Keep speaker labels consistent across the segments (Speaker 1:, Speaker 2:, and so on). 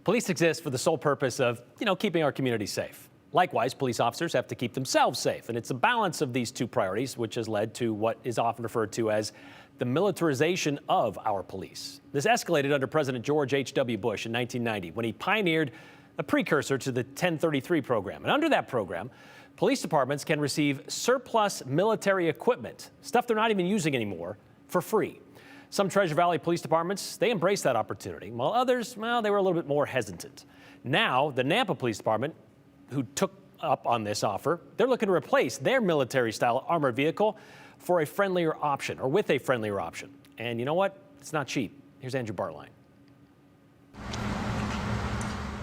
Speaker 1: Police exist for the sole purpose of, keeping our community safe. Likewise, police officers have to keep themselves safe, and it's a balance of these two priorities which has led to what is often referred to as the militarization of our police. This escalated under President George H.W. Bush in 1990 when he pioneered a precursor to the 1033 program. And under that program, police departments can receive surplus military equipment, stuff they're not even using anymore, for free. Some Treasure Valley police departments, they embraced that opportunity, while others, well, they were a little bit more hesitant. Now, the Nampa Police Department, who took up on this offer, they're looking to replace their military-style armored vehicle for a friendlier option, or with a friendlier option. And you know what? It's not cheap. Here's Andrew Bartline.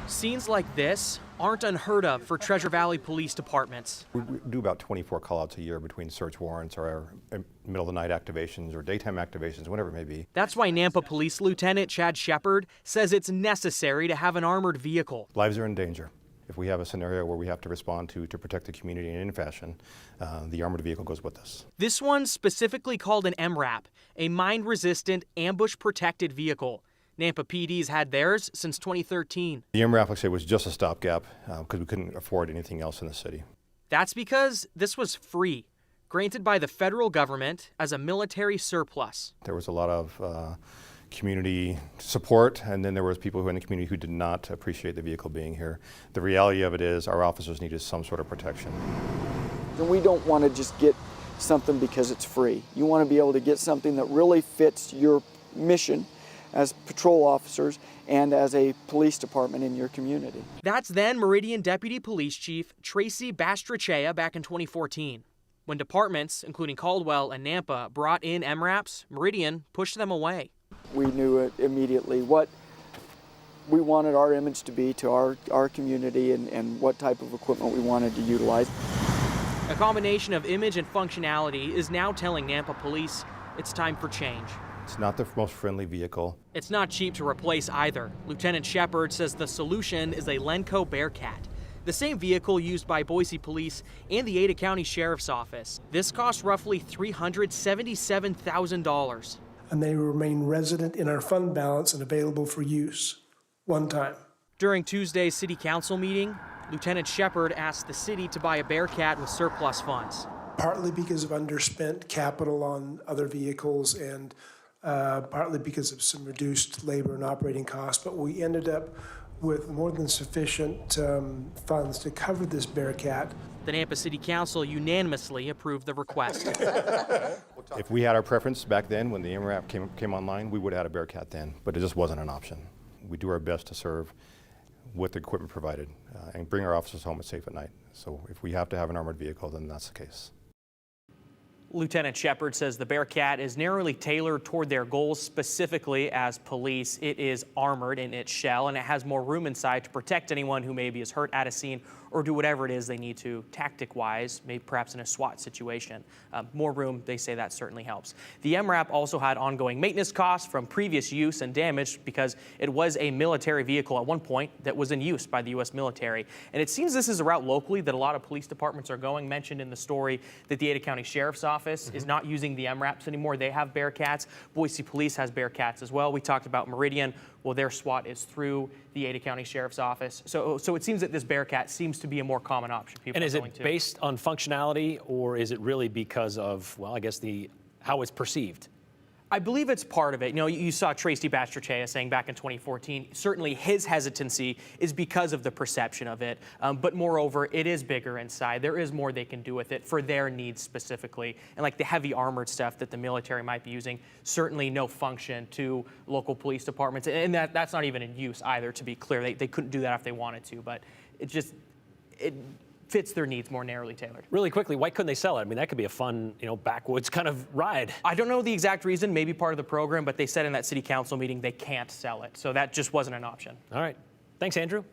Speaker 2: Scenes like this aren't unheard of for Treasure Valley police departments.
Speaker 3: We do about 24 call-outs a year between search warrants or middle-of-the-night activations or daytime activations, whatever it may be.
Speaker 2: That's why Nampa Police Lieutenant Chad Shepard says it's necessary to have an armored vehicle.
Speaker 3: Lives are in danger. If we have a scenario where we have to respond to protect the community in any fashion, the armored vehicle goes with us.
Speaker 2: This one's specifically called an MRAP, a mine-resistant, ambush-protected vehicle. Nampa PD's had theirs since 2013.
Speaker 3: The MRAP, like I say, was just a stopgap because we couldn't afford anything else in the city.
Speaker 2: That's because this was free, granted by the federal government as a military surplus.
Speaker 3: There was a lot of community support, and then there was people who in the community who did not appreciate the vehicle being here. The reality of it is our officers needed some sort of protection.
Speaker 4: And we don't want to just get something because it's free. You want to be able to get something that really fits your mission as patrol officers and as a police department in your community.
Speaker 2: That's then Meridian Deputy Police Chief Tracy Bastrachea back in 2014. When departments, including Caldwell and Nampa, brought in MRAPs, Meridian pushed them away.
Speaker 4: We knew it immediately what we wanted our image to be to our community and what type of equipment we wanted to utilize.
Speaker 2: A combination of image and functionality is now telling Nampa Police it's time for change.
Speaker 3: It's not the most friendly vehicle.
Speaker 2: It's not cheap to replace either. Lieutenant Shepard says the solution is a Lenco Bearcat, the same vehicle used by Boise Police and the Ada County Sheriff's Office. This costs roughly $377,000.
Speaker 5: And they remain resident in our fund balance and available for use one time.
Speaker 2: During Tuesday's City Council meeting, Lieutenant Shepard asked the city to buy a Bearcat with surplus funds.
Speaker 5: Partly because of underspent capital on other vehicles and partly because of some reduced labor and operating costs, but we ended up with more than sufficient funds to cover this Bearcat.
Speaker 2: The Nampa City Council unanimously approved the request.
Speaker 3: If we had our preference back then when the MRAP came online, we would have had a Bearcat then, but it just wasn't an option. We do our best to serve with the equipment provided and bring our officers home safe at night. So if we have to have an armored vehicle, then that's the case.
Speaker 2: Lieutenant Shepard says the Bearcat is narrowly tailored toward their goals, specifically as police. It is armored in its shell, and it has more room inside to protect anyone who maybe is hurt at a scene or do whatever it is they need to tactic-wise, maybe perhaps in a SWAT situation. More room, they say that certainly helps. The MRAP also had ongoing maintenance costs from previous use and damage because it was a military vehicle at one point that was in use by the U.S. military. And it seems this is a route locally that a lot of police departments are going. Mentioned in the story that the Ada County Sheriff's Office is not using the MRAPs anymore. They have Bearcats. Boise Police has Bearcats as well. We talked about Meridian. Well, their SWAT is through the Ada County Sheriff's Office. So it seems that this Bearcat seems to be a more common option.
Speaker 1: And is it based on functionality, or is it really because of, well, I guess how it's perceived?
Speaker 2: I believe it's part of it. You know, you saw Tracy Bastrachea saying back in 2014, certainly his hesitancy is because of the perception of it. But moreover, it is bigger inside. There is more they can do with it for their needs specifically. And like the heavy armored stuff that the military might be using, certainly no function to local police departments. And that's not even in use either, to be clear. They couldn't do that if they wanted to, but it fits their needs more narrowly tailored.
Speaker 1: Really quickly, why couldn't they sell it? I mean, that could be a fun, backwoods kind of ride.
Speaker 2: I don't know the exact reason, maybe part of the program, but they said in that city council meeting they can't sell it. So that just wasn't an option.
Speaker 1: All right. Thanks, Andrew.